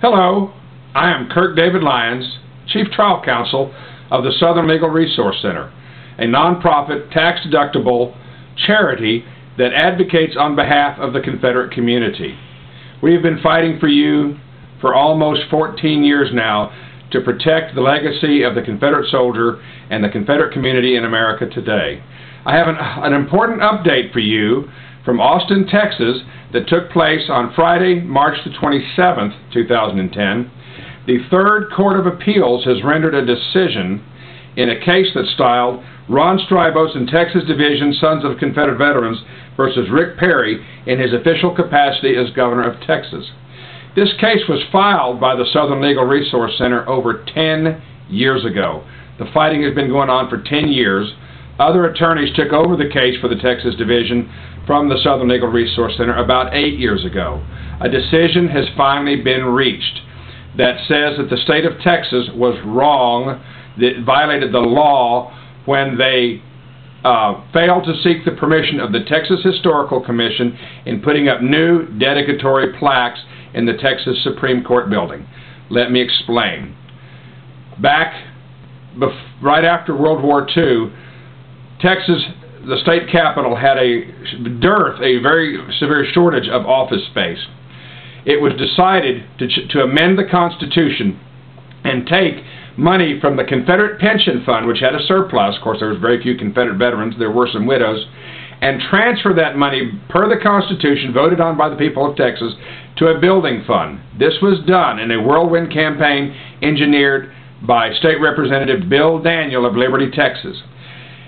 Hello, I am Kirk David Lyons, Chief Trial Counsel of the Southern Legal Resource Center, a nonprofit, tax-deductible charity that advocates on behalf of the Confederate community. We have been fighting for you for almost 14 years now to protect the legacy of the Confederate soldier and the Confederate community in America today. I have an important update for you from Austin, Texas, that took place on Friday, March the 27th, 2010. The Third Court of Appeals has rendered a decision in a case that's styled Ron Strybos and Texas Division Sons of Confederate Veterans versus Rick Perry in his official capacity as Governor of Texas. This case was filed by the Southern Legal Resource Center over 10 years ago. The fighting has been going on for 10 years. Other attorneys took over the case for the Texas Division from the Southern Legal Resource Center about 8 years ago. A decision has finally been reached that says that the state of Texas was wrong, that it violated the law when they failed to seek the permission of the Texas Historical Commission in putting up new dedicatory plaques in the Texas Supreme Court building. Let me explain. Right after World War II, Texas, the state capital, had a very severe shortage of office space. It was decided to amend the Constitution and take money from the Confederate Pension Fund, which had a surplus. Of course, there was very few Confederate veterans. There were some widows. And transfer that money, per the Constitution, voted on by the people of Texas, to a building fund. This was done in a whirlwind campaign engineered by State Representative Bill Daniel of Liberty, Texas.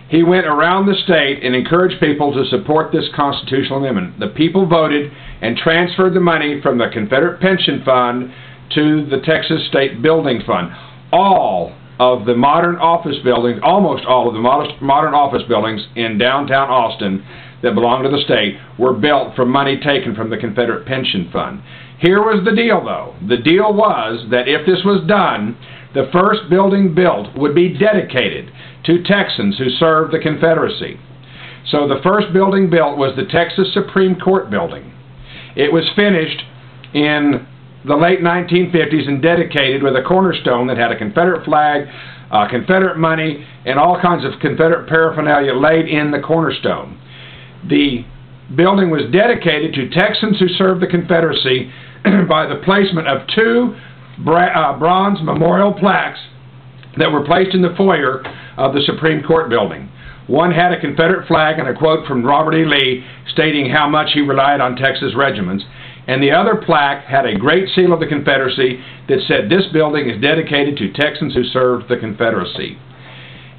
He went around the state and encouraged people to support this constitutional amendment. The people voted and transferred the money from the Confederate Pension Fund to the Texas State Building Fund. All of the modern office buildings, almost all of the modern office buildings in downtown Austin that belong to the state were built from money taken from the Confederate Pension Fund. Here was the deal, though. The deal was that if this was done, the first building built would be dedicated to Texans who served the Confederacy. So the first building built was the Texas Supreme Court building. It was finished in the late 1950s and dedicated with a cornerstone that had a Confederate flag, Confederate money, and all kinds of Confederate paraphernalia laid in the cornerstone. The building was dedicated to Texans who served the Confederacy by the placement of two bronze memorial plaques that were placed in the foyer of the Supreme Court building. One had a Confederate flag and a quote from Robert E. Lee stating how much he relied on Texas regiments, and the other plaque had a great seal of the Confederacy that said, "This building is dedicated to Texans who served the Confederacy."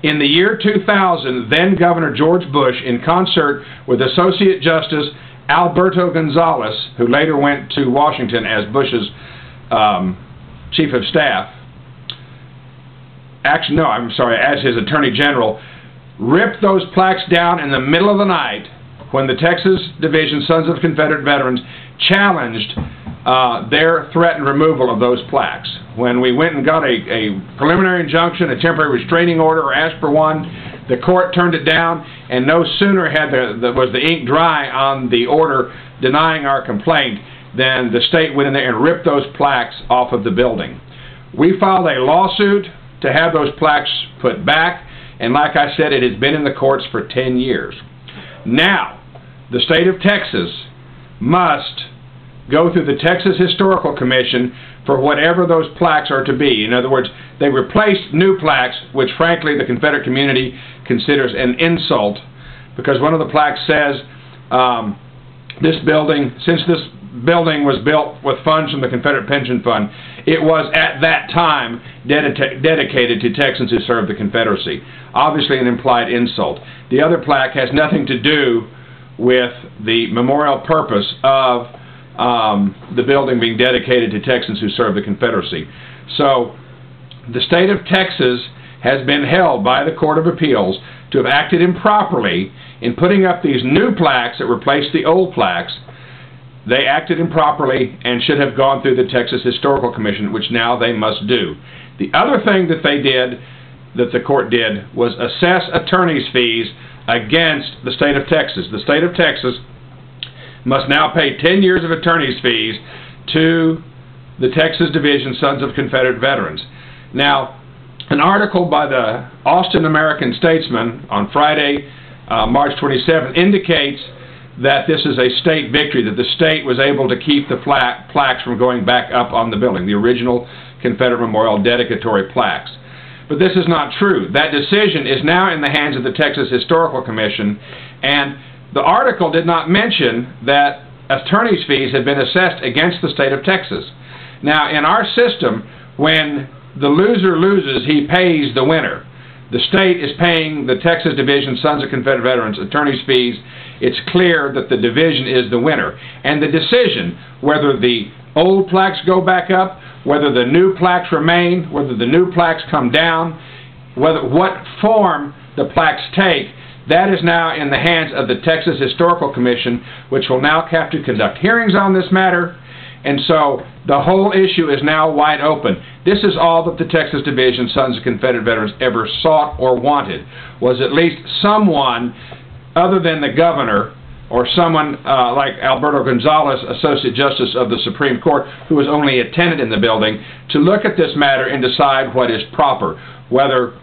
In the year 2000, then Governor George Bush, in concert with Associate Justice Alberto Gonzales, who later went to Washington as Bush's Chief of Staff, as his Attorney General, ripped those plaques down in the middle of the night when the Texas Division Sons of Confederate Veterans challenged their threatened removal of those plaques. When we went and got a preliminary injunction, a temporary restraining order, or asked for one, the court turned it down, and no sooner was the ink dry on the order denying our complaint than the state went in there and ripped those plaques off of the building. We filed a lawsuit to have those plaques put back, and like I said, it has been in the courts for 10 years. Now, the state of Texas must go through the Texas Historical Commission for whatever those plaques are to be. In other words, they replaced new plaques, which frankly the Confederate community considers an insult, because one of the plaques says, since this building was built with funds from the Confederate Pension Fund, it was at that time dedicated to Texans who served the Confederacy. Obviously an implied insult. The other plaque has nothing to do with the memorial purpose of the building being dedicated to Texans who served the Confederacy. So the state of Texas has been held by the Court of Appeals to have acted improperly in putting up these new plaques that replaced the old plaques. They acted improperly and should have gone through the Texas Historical Commission, which now they must do. The other thing that the court did, was assess attorney's fees against the state of Texas. The state of Texas must now pay 10 years of attorney's fees to the Texas Division Sons of Confederate Veterans. Now, an article by the Austin American Statesman on Friday, March 27th, indicates that this is a state victory, that the state was able to keep the plaques from going back up on the building, the original Confederate Memorial dedicatory plaques. But this is not true. That decision is now in the hands of the Texas Historical Commission, and the article did not mention that attorney's fees had been assessed against the state of Texas. Now, in our system, when the loser loses, he pays the winner. The state is paying the Texas Division Sons of Confederate Veterans attorney's fees. It's clear that the division is the winner. And the decision, whether the old plaques go back up, whether the new plaques remain, whether the new plaques come down, what form the plaques take, that is now in the hands of the Texas Historical Commission, which will now have to conduct hearings on this matter. And so the whole issue is now wide open. This is all that the Texas Division Sons of Confederate Veterans ever sought or wanted, was at least someone other than the governor or someone like Alberto Gonzalez, Associate Justice of the Supreme Court, who was only a tenant in the building, to look at this matter and decide what is proper, whether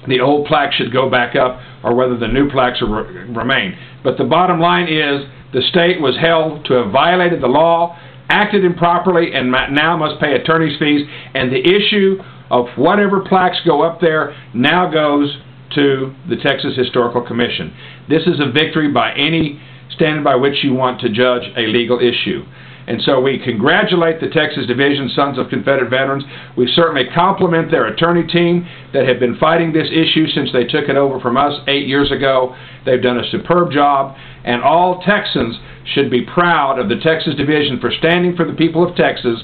the old plaques should go back up or whether the new plaques remain. But the bottom line is the state was held to have violated the law, acted improperly, and now must pay attorney's fees, and the issue of whatever plaques go up there now goes to the Texas Historical Commission. This is a victory by any standard by which you want to judge a legal issue. And so we congratulate the Texas Division Sons of Confederate Veterans. We certainly compliment their attorney team that have been fighting this issue since they took it over from us 8 years ago. They've done a superb job, and all Texans should be proud of the Texas Division for standing for the people of Texas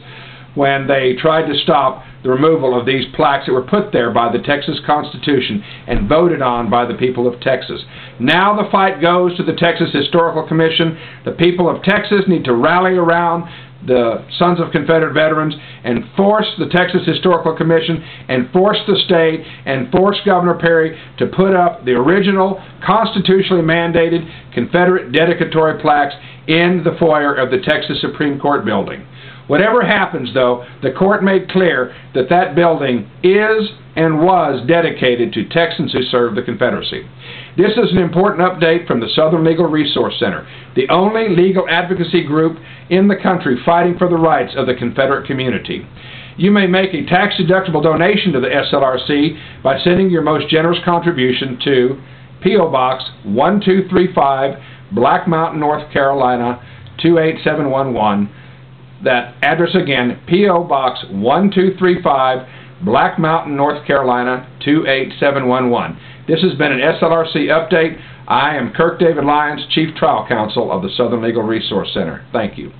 when they tried to stop the removal of these plaques that were put there by the Texas Constitution and voted on by the people of Texas. Now the fight goes to the Texas Historical Commission. The people of Texas need to rally around the Sons of Confederate Veterans and force the Texas Historical Commission and force the state and force Governor Perry to put up the original constitutionally mandated Confederate dedicatory plaques in the foyer of the Texas Supreme Court building. Whatever happens, though, the court made clear that that building is and was dedicated to Texans who served the Confederacy. This is an important update from the Southern Legal Resource Center, the only legal advocacy group in the country fighting for the rights of the Confederate community. You may make a tax-deductible donation to the SLRC by sending your most generous contribution to P.O. Box 1235, Black Mountain, North Carolina 28711. That address again, P.O. Box 1235, Black Mountain, North Carolina 28711. This has been an SLRC update. I am Kirk David Lyons, Chief Trial Counsel of the Southern Legal Resource Center. Thank you.